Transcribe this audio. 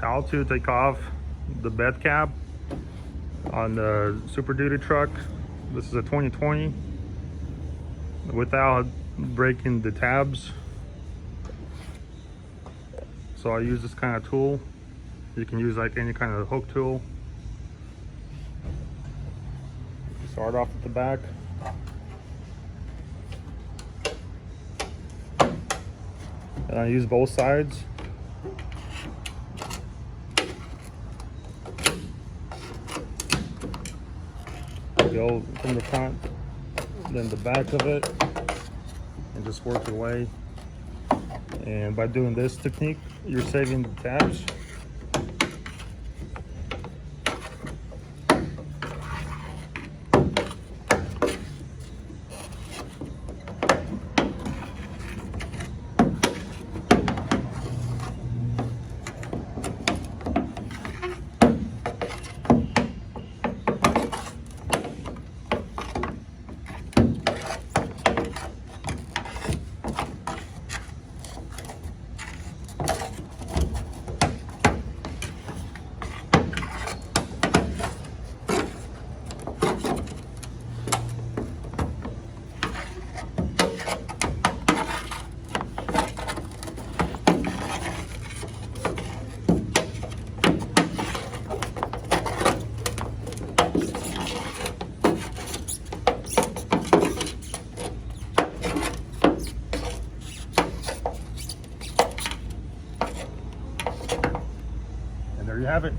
how to take off the bed cap on the Super Duty truck. This is a 2020 without breaking the tabs. So I use this kind of tool. You can use like any kind of hook tool. Start off at the back. And I use both sides. Go from the front, then the back of it, and just work your way. And by doing this technique, you're saving the tabs. And there you have it.